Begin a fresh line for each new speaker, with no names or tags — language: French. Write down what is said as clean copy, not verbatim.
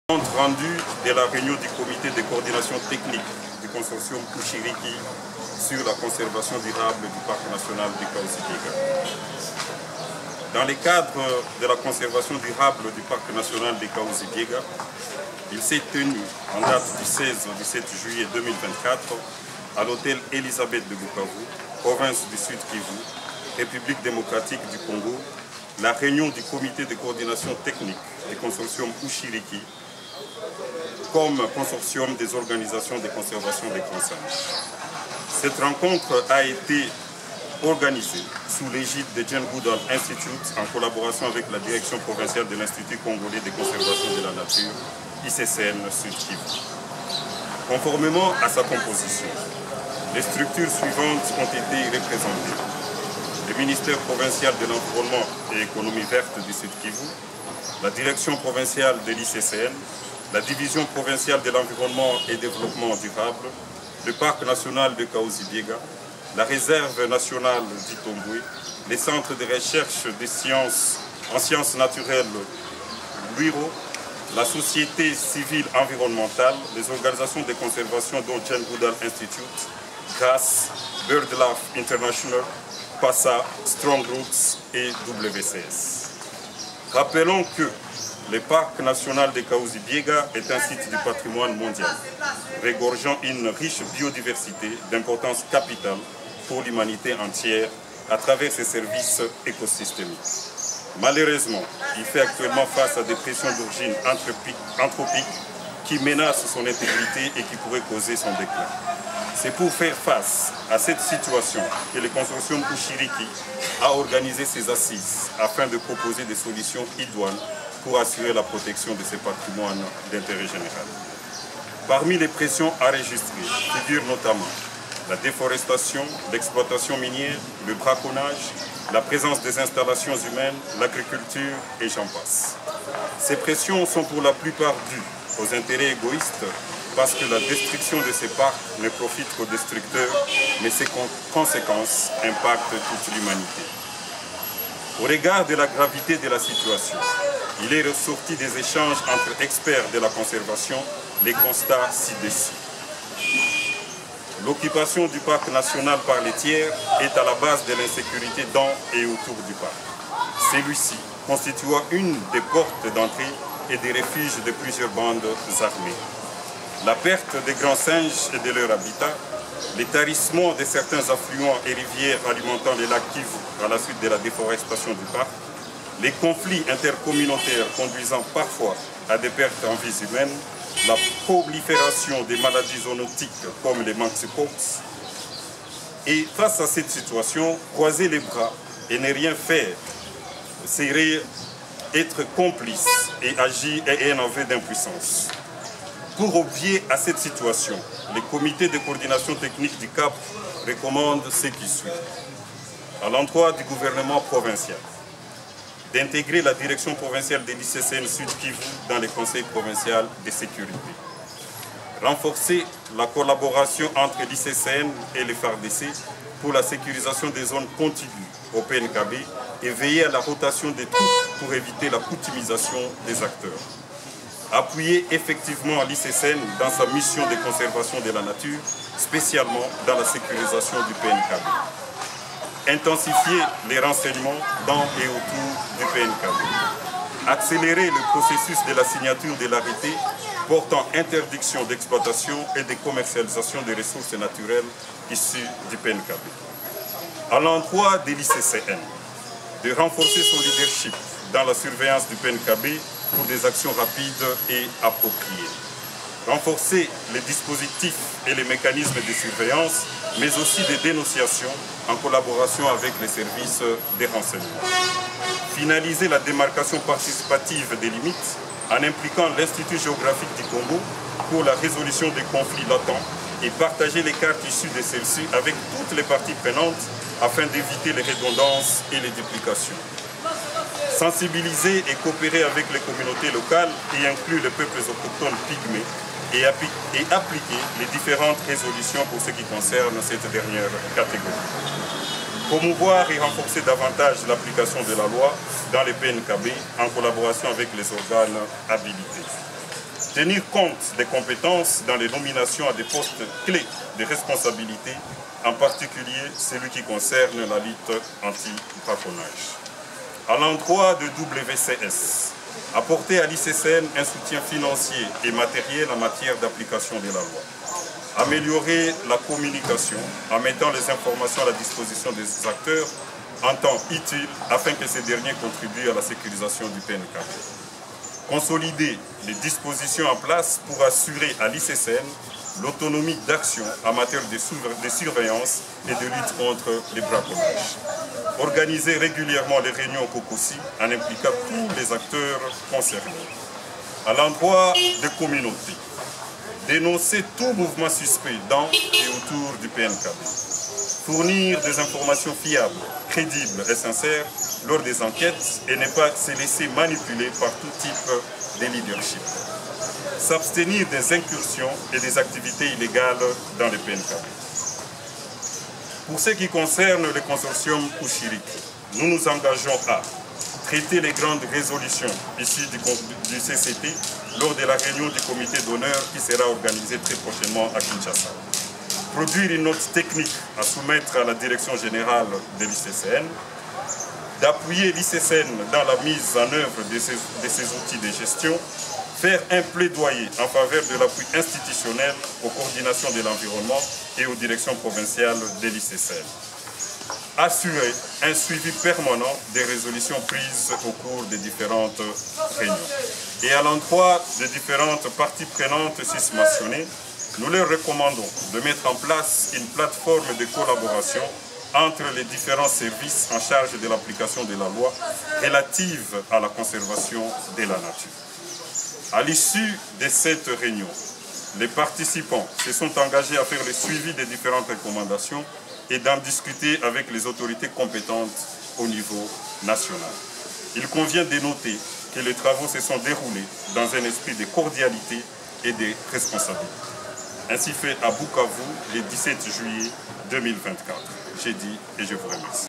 Compte rendu de la réunion du comité de coordination technique du consortium Ushiriki sur la conservation durable du parc national du Kahuzi-Biega. Dans le cadre de la conservation durable du parc national du Kahuzi-Biega, il s'est tenu en date du 16 au 17 juillet 2024 à l'hôtel Elisabeth de Bukavu, province du Sud Kivu, République démocratique du Congo, la réunion du comité de coordination technique du consortium Ushiriki comme consortium des organisations de conservation des grands singes. Cette rencontre a été organisée sous l'égide de Jane Goodall Institute en collaboration avec la direction provinciale de l'Institut congolais de conservation de la nature, ICCN Sud Kivu. Conformément à sa composition, les structures suivantes ont été représentées. Le ministère provincial de l'Environnement et Économie verte du Sud Kivu, la direction provinciale de l'ICCN, la division provinciale de l'environnement et développement durable, le parc national de Kahuzi-Biega, la réserve nationale d'Itombwe, les centres de recherche en sciences naturelles Luiro, la société civile environnementale, les organisations de conservation dont Jane Goodall Institute, GRAS, BirdLife International, PASA, Strong Roots et WCS. Rappelons que le parc national de Kahuzi-Biega est un site du patrimoine mondial, regorgeant une riche biodiversité d'importance capitale pour l'humanité entière à travers ses services écosystémiques. Malheureusement, il fait actuellement face à des pressions d'origine anthropique qui menacent son intégrité et qui pourraient causer son déclin. C'est pour faire face à cette situation que le consortium Ushiriki a organisé ses assises afin de proposer des solutions idoines pour assurer la protection de ces patrimoines d'intérêt général. Parmi les pressions enregistrées figurent notamment la déforestation, l'exploitation minière, le braconnage, la présence des installations humaines, l'agriculture et j'en passe. Ces pressions sont pour la plupart dues aux intérêts égoïstes parce que la destruction de ces parcs ne profite qu'aux destructeurs, mais ses conséquences impactent toute l'humanité. Au regard de la gravité de la situation, il est ressorti des échanges entre experts de la conservation les constats ci-dessus. L'occupation du parc national par les tiers est à la base de l'insécurité dans et autour du parc. Celui-ci constituant une des portes d'entrée et des refuges de plusieurs bandes armées. La perte des grands singes et de leur habitat, les tarissements de certains affluents et rivières alimentant les lacs Kivu à la suite de la déforestation du parc, les conflits intercommunautaires conduisant parfois à des pertes en vies humaines, la prolifération des maladies zoonotiques comme les monkeypox. Et face à cette situation, croiser les bras et ne rien faire serait être complice et agir et un aveu d'impuissance. Pour obvier à cette situation, le comité de coordination technique du CAP recommande ce qui suit. À l'endroit du gouvernement provincial, d'intégrer la direction provinciale de l'ICCN Sud Kivu dans le conseil provincial de sécurité. Renforcer la collaboration entre l'ICCN et le FARDC pour la sécurisation des zones contiguës au PNKB et veiller à la rotation des troupes pour éviter la coutumisation des acteurs. Appuyer effectivement l'ICCN dans sa mission de conservation de la nature, spécialement dans la sécurisation du PNKB. Intensifier les renseignements dans et autour du PNKB. Accélérer le processus de la signature de l'arrêté portant interdiction d'exploitation et de commercialisation des ressources naturelles issues du PNKB. À l'endroit de l'ICCN, de renforcer son leadership dans la surveillance du PNKB pour des actions rapides et appropriées. Renforcer les dispositifs et les mécanismes de surveillance, mais aussi de dénonciation en collaboration avec les services des renseignements. Finaliser la démarcation participative des limites en impliquant l'Institut géographique du Congo pour la résolution des conflits latents et partager les cartes issues de celles-ci avec toutes les parties prenantes afin d'éviter les redondances et les duplications. Sensibiliser et coopérer avec les communautés locales et inclure les peuples autochtones pygmées et appliquer les différentes résolutions pour ce qui concerne cette dernière catégorie. Promouvoir et renforcer davantage l'application de la loi dans les PNKB en collaboration avec les organes habilités. tenir compte des compétences dans les nominations à des postes clés de responsabilité, en particulier celui qui concerne la lutte anti-braconnage. À l'endroit de WCS, apporter à l'ICCN un soutien financier et matériel en matière d'application de la loi. Améliorer la communication en mettant les informations à la disposition des acteurs en temps utile afin que ces derniers contribuent à la sécurisation du PNKB. Consolider les dispositions en place pour assurer à l'ICCN l'autonomie d'action en matière de surveillance et de lutte contre les braconnages. Organiser régulièrement les réunions au COCOSI en impliquant tous les acteurs concernés. À l'endroit des communautés, dénoncer tout mouvement suspect dans et autour du PNKB. Fournir des informations fiables, crédibles et sincères lors des enquêtes et ne pas se laisser manipuler par tout type de leadership. S'abstenir des incursions et des activités illégales dans le PNKB. Pour ce qui concerne le consortium Ushiriki, nous nous engageons à traiter les grandes résolutions issues du CCT lors de la réunion du comité d'honneur qui sera organisée très prochainement à Kinshasa. Produire une note technique à soumettre à la direction générale de l'ICCN, d'appuyer l'ICCN dans la mise en œuvre de ces outils de gestion, faire un plaidoyer en faveur de l'appui institutionnel aux coordinations de l'environnement et aux directions provinciales de l'ICCN. Assurer un suivi permanent des résolutions prises au cours des différentes réunions. Et à l'endroit des différentes parties prenantes mentionnées, nous leur recommandons de mettre en place une plateforme de collaboration entre les différents services en charge de l'application de la loi relative à la conservation de la nature. À l'issue de cette réunion, les participants se sont engagés à faire le suivi des différentes recommandations et d'en discuter avec les autorités compétentes au niveau national. Il convient de noter que les travaux se sont déroulés dans un esprit de cordialité et de responsabilité. Ainsi fait à Bukavu le 17 juillet 2024. J'ai dit et je vous remercie.